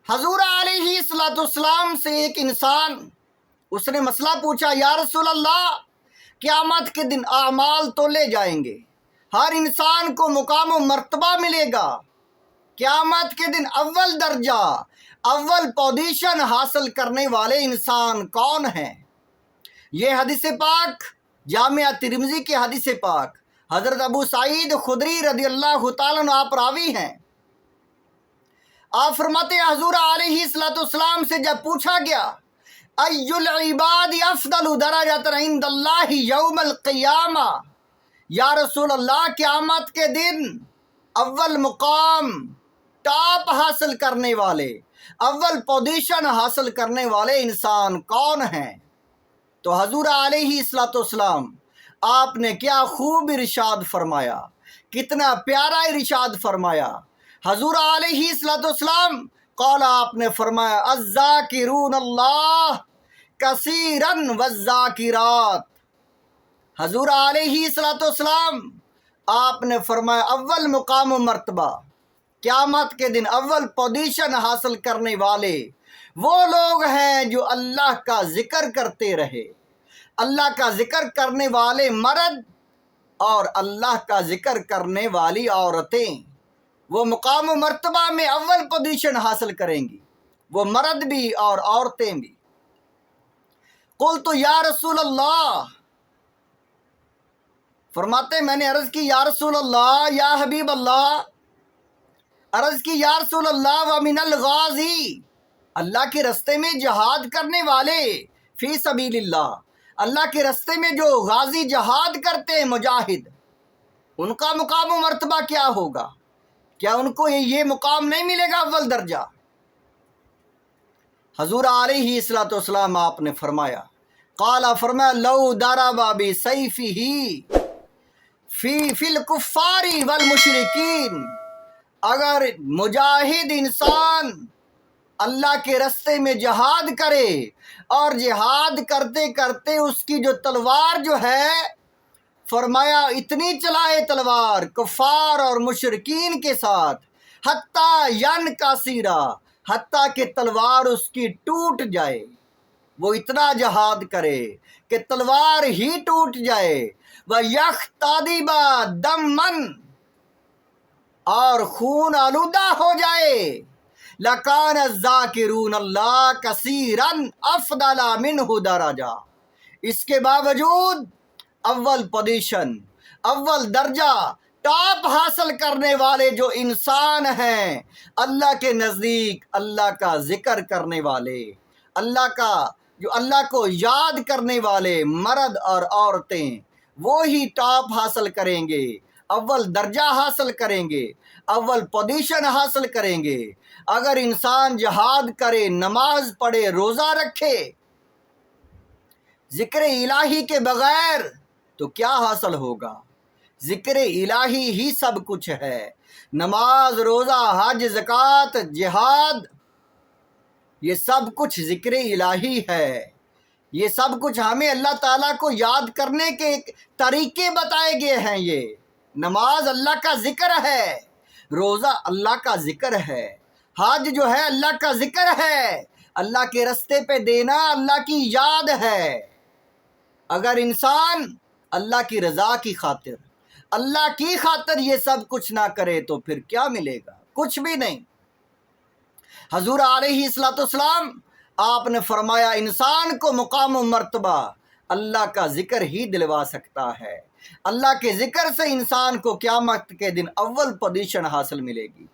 حضور علیہ الصلوۃ والسلام سے ایک انسان، اس نے مسئلہ پوچھا، یا رسول اللہ قیامت کے دن اعمال تولے جائیں گے، ہر انسان کو مقام و مرتبہ ملے گا، قیامت کے دن اول درجہ اول پوزیشن حاصل کرنے والے انسان کون ہیں؟ یہ حدیث پاک جامعہ ترمذی کی حدیث پاک، حضرت ابو سعید خدری رضی اللہ تعالیٰ عنہ آپ راوی ہیں۔ آپ فرماتے ہیں حضور علیہ الصلوۃ والسلام سے جب پوچھا گیا ای العباد افضل درجۃ عند اللہ یوم القیامہ، یا رسول اللہ قیامت کے دن اول مقام ٹاپ حاصل کرنے والے، اول پوزیشن حاصل کرنے والے انسان کون ہیں؟ تو حضور علیہ الصلوۃ والسلام آپ نے کیا خوب ارشاد فرمایا، کتنا پیارا ارشاد فرمایا۔ حضور علیہ الصلوۃ والسلام قال، آپ نے فرمایا الذاکرون اللہ کثیرا والذاکرات۔ حضور علیہ الصلوۃ والسلام آپ نے فرمایا اول مقام و مرتبہ قیامت کے دن اول پوزیشن حاصل کرنے والے وہ لوگ ہیں جو اللہ کا ذکر کرتے رہے، اللہ کا ذکر کرنے والے مرد اور اللہ کا ذکر کرنے والی عورتیں، وہ مقام و مرتبہ میں اول پوزیشن حاصل کریں گی، وہ مرد بھی اور عورتیں بھی۔ قلت یا رسول اللہ، فرماتے میں نے عرض کی یا رسول اللہ، یا حبیب اللہ، عرض کی یا رسول اللہ ومن الغازی، اللہ کے رستے میں جہاد کرنے والے، فی سبیل اللہ، اللہ کے رستے میں جو غازی جہاد کرتے ہیں مجاہد، ان کا مقام و مرتبہ کیا ہوگا؟ کیا ان کو یہ مقام نہیں ملے گا اول درجہ؟ حضور علیہ الصلوۃ والسلام آپ نے فرمایا، قال، فرمایا لو ضرب بسیفہ فی الکفار والمشرکین، اگر مجاہد انسان اللہ کے رستے میں جہاد کرے اور جہاد کرتے کرتے اس کی جو تلوار جو ہے، فرمایا اتنی چلائے تلوار کفار اور مشرکین کے ساتھ، حتیٰ ینکسرا، حتیٰ کہ تلوار اس کی ٹوٹ جائے، وہ اتنا جہاد کرے کہ تلوار ہی ٹوٹ جائے، وَيَخْتَضِبَ دَمًّا، اور خون آلودہ ہو جائے، لَكَانَ الذَّاكِرُونَ اللَّهَ كَثِيرًا أَفْضَلَ مِنْهُ دَرَجَةً، اس کے باوجود اول پوزیشن، اول درجہ، ٹاپ حاصل کرنے والے جو انسان ہیں اللہ کے نزدیک، اللہ کا ذکر کرنے والے، اللہ کو یاد کرنے والے مرد اور عورتیں، وہی ٹاپ حاصل کریں گے، اول درجہ حاصل کریں گے، اول پوزیشن حاصل کریں گے۔ اگر انسان جہاد کرے، نماز پڑھے، روزہ رکھے، ذکر الہی کے بغیر تو کیا حاصل ہوگا؟ ذکر الہی ہی سب کچھ ہے، نماز، روزہ، حج، زکوٰۃ، جہاد، یہ سب کچھ ذکر الہی ہے۔ یہ سب کچھ ہمیں اللہ تعالیٰ کو یاد کرنے کے طریقے بتائے گئے ہیں۔ یہ نماز اللہ کا ذکر ہے، روزہ اللہ کا ذکر ہے، حج جو ہے اللہ کا ذکر ہے، اللہ کے رستے پہ دینا اللہ کی یاد ہے۔ اگر انسان اللہ کی رضا کی خاطر، اللہ کی خاطر یہ سب کچھ نہ کرے تو پھر کیا ملے گا؟ کچھ بھی نہیں۔ حضور علیہ الصلوۃ والسلام آپ نے فرمایا انسان کو مقام و مرتبہ اللہ کا ذکر ہی دلوا سکتا ہے، اللہ کے ذکر سے انسان کو قیامت کے دن اول پوزیشن حاصل ملے گی۔